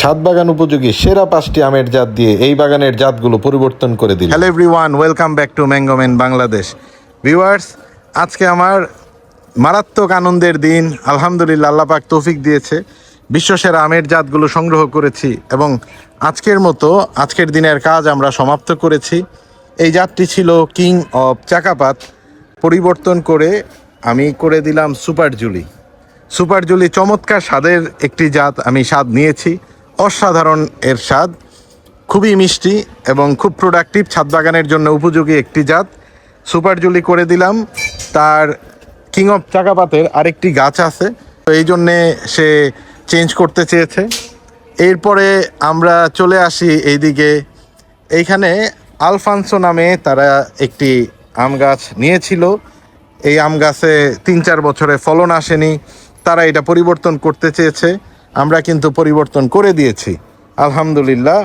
ছাদ বাগান উপযোগী সেরা 5টি আমের জাত দিয়ে এই বাগানের জাতগুলো পরিবর্তন করে দিল। Hello everyone, welcome back to Mangoman Bangladesh. Viewers, আজকে আমার মারাত্মক আনন্দের দিন। আলহামদুলিল্লাহ, আল্লাহ পাক তৌফিক দিয়েছে, বিশ্বসেরা আমের জাতগুলো সংগ্রহ করেছি এবং আজকের দিনের কাজ আমরা সমাপ্ত করেছি। এই জাতটি ছিল কিং অফ চাকাপাত, পরিবর্তন করে আমি করে দিলাম সুপার জুলি। সুপার জুলি চমৎকার স্বাদের একটি জাত, আমি স্বাদ নিয়েছি, অসাধারণ এর স্বাদ, খুবই মিষ্টি এবং খুব প্রোডাক্টিভ, ছাদ বাগানের জন্য উপযোগী একটি জাত। সুপার জুলি করে দিলাম। তার কিং অফ চাকাপাতের আরেকটি গাছ আছে, তো এই জন্যে সে চেঞ্জ করতে চেয়েছে। এরপরে আমরা চলে আসি এইদিকে। এইখানে আলফানসো নামে তারা একটি আম গাছ নিয়েছিল। এই আম গাছে 3-4 বছরে ফলন আসেনি, তারা এটা পরিবর্তন করতে চেয়েছে, আমরা কিন্তু পরিবর্তন করে দিয়েছি আলহামদুলিল্লাহ।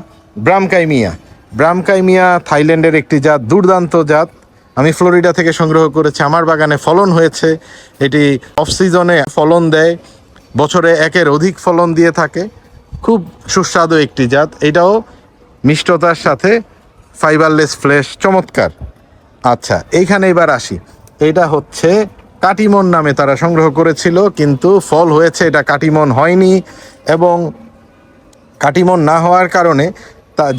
ব্রামকাইমিয়া থাইল্যান্ডের একটি জাত, দুর্দান্ত জাত। আমি ফ্লোরিডা থেকে সংগ্রহ করেছি, আমার বাগানে ফলন হয়েছে। এটি অফ সিজনে ফলন দেয়, বছরে 1-এর অধিক ফলন দিয়ে থাকে, খুব সুস্বাদু একটি জাত। এটাও মিষ্টতার সাথে ফাইবারলেস ফ্লেশ, চমৎকার। আচ্ছা, এইখানে এবার আসি। এটা হচ্ছে কাটিমন নামে তারা সংগ্রহ করেছিল, কিন্তু ফল হয়েছে, এটা কাটিমন হয়নি। এবং কাটিমন না হওয়ার কারণে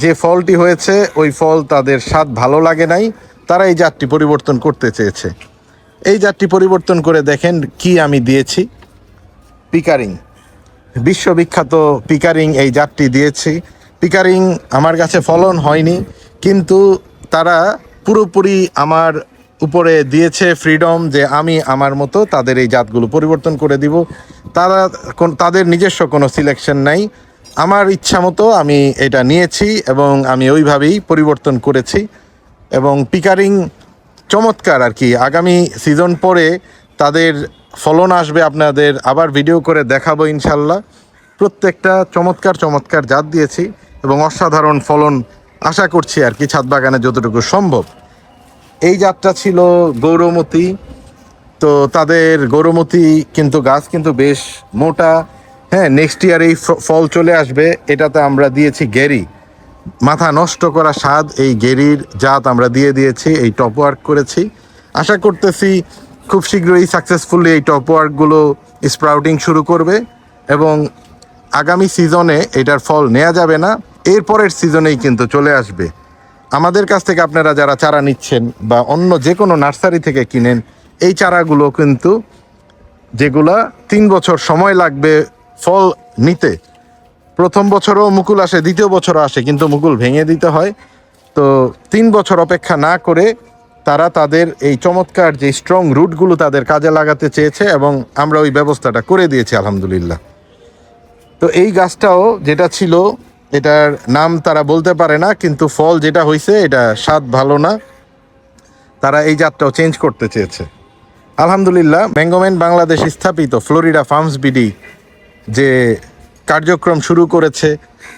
যে ফলটি হয়েছে ওই ফল তাদের স্বাদ ভালো লাগে নাই, তারা এই জাতটি পরিবর্তন করতে চেয়েছে। এই জাতটি পরিবর্তন করে দেখেন কি আমি দিয়েছি, পিকারিং, বিশ্ববিখ্যাত পিকারিং এই জাতটি দিয়েছি। পিকারিং আমার কাছে ফলন হয়নি, কিন্তু তারা পুরোপুরি আমার উপরে দিয়েছে ফ্রিডম যে আমি আমার মতো তাদের এই জাতগুলো পরিবর্তন করে দিব। তাদের নিজস্ব কোনো সিলেকশন নাই, আমার ইচ্ছা মতো আমি এটা নিয়েছি এবং আমি ওইভাবেই পরিবর্তন করেছি। এবং পিকারিং চমৎকার আর কি। আগামী সিজন পরে তাদের ফলন আসবে, আপনাদের আবার ভিডিও করে দেখাবো ইনশাল্লাহ। প্রত্যেকটা চমৎকার জাত দিয়েছি এবং অসাধারণ ফলন আশা করছি আর কি, ছাদ বাগানে যতটুকু সম্ভব। এই জাতটা ছিল গৌরমতি, তো তাদের গৌরমতি কিন্তু গাছ কিন্তু বেশ মোটা। হ্যাঁ, নেক্সট ইয়ার এই ফল চলে আসবে। এটাতে আমরা দিয়েছি গেরি, মাথা নষ্ট করা স্বাদ এই গেরির জাত আমরা দিয়েছি, এই টপ ওয়ার্ক করেছি। আশা করতেছি খুব শীঘ্রই সাকসেসফুলি এই টপ ওয়ার্কগুলো স্প্রাউটিং শুরু করবে এবং আগামী সিজনে এটার ফল নেওয়া যাবে না, এরপরের সিজনেই কিন্তু চলে আসবে। আমাদের কাছ থেকে আপনারা যারা চারা নিচ্ছেন বা অন্য যে কোনো নার্সারি থেকে কিনেন, এই চারাগুলো কিন্তু যেগুলা 3 বছর সময় লাগবে ফল নিতে, প্রথম বছরও মুকুল আসে, দ্বিতীয় বছরও আসে, কিন্তু মুকুল ভেঙে দিতে হয়। তো 3 বছর অপেক্ষা না করে তারা তাদের এই চমৎকার যে স্ট্রং রুটগুলো তাদের কাজে লাগাতে চেয়েছে এবং আমরা ওই ব্যবস্থাটা করে দিয়েছি আলহামদুলিল্লাহ। তো এই গাছটাও যেটা ছিল, এটার নাম তারা বলতে পারে না, কিন্তু ফল যেটা হয়েছে এটা স্বাদ ভালো না, তারা এই জাতটাও চেঞ্জ করতে চেয়েছে। আলহামদুলিল্লাহ, ম্যাঙ্গোম্যান বাংলাদেশ স্থাপিত ফ্লোরিডা ফার্মস বিডি যে কার্যক্রম শুরু করেছে,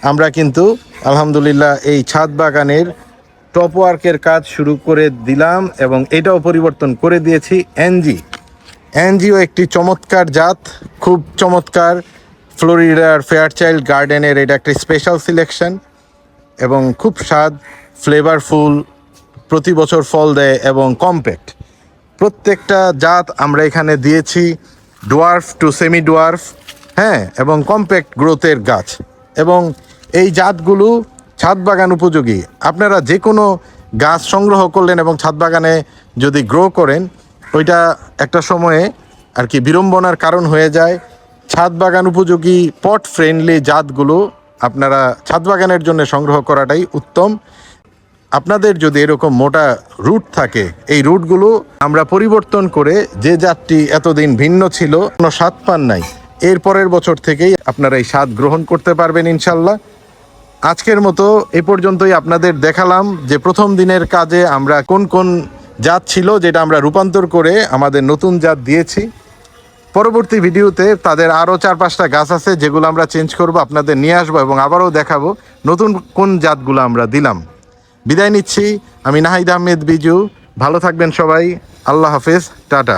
আমরা কিন্তু আলহামদুলিল্লাহ এই ছাদ বাগানের টপ ওয়ার্কের কাজ শুরু করে দিলাম এবং এটাও পরিবর্তন করে দিয়েছি। এনজিও একটি চমৎকার জাত, খুব চমৎকার। ফ্লোরিডার ফেয়ারচাইল্ড গার্ডেনের এটা একটা স্পেশাল সিলেকশন এবং খুব স্বাদ, ফ্লেভারফুল, প্রতি বছর ফল দেয় এবং কম্প্যাক্ট। প্রত্যেকটা জাত আমরা এখানে দিয়েছি ডোয়ার্ফ টু সেমি ডোয়ার্ফ, হ্যাঁ, এবং কম্প্যাক্ট গ্রোথের গাছ। এবং এই জাতগুলো ছাদ বাগান উপযোগী। আপনারা যে কোনো গাছ সংগ্রহ করলেন এবং ছাদ বাগানে যদি গ্রো করেন, ওইটা একটা সময়ে আর কি বিড়ম্বনার কারণ হয়ে যায়। ছাদ বাগান উপযোগী পট ফ্রেন্ডলি জাতগুলো আপনারা ছাদ বাগানের জন্য সংগ্রহ করাটাই উত্তম। আপনাদের যদি এরকম মোটা রুট থাকে, এই রুটগুলো আমরা পরিবর্তন করে যে জাতটি এতদিন ভিন্ন ছিল, কোনো স্বাদ পান নাই, এর পরের বছর থেকেই আপনারা এই স্বাদ গ্রহণ করতে পারবেন ইনশাল্লাহ। আজকের মতো এ পর্যন্তই আপনাদের দেখালাম যে প্রথম দিনের কাজে আমরা কোন জাত ছিল যেটা আমরা রূপান্তর করে আমাদের নতুন জাত দিয়েছি। পরবর্তী ভিডিওতে তাদের আরও 4-5টা গাছ আছে যেগুলো আমরা চেঞ্জ করব, আপনাদের নিয়ে আসবো এবং আবারও দেখাবো নতুন কোন জাতগুলো আমরা দিলাম। বিদায় নিচ্ছি, আমি নাহিদ আহমেদ বিজু। ভালো থাকবেন সবাই, আল্লাহ হাফেজ, টাটা।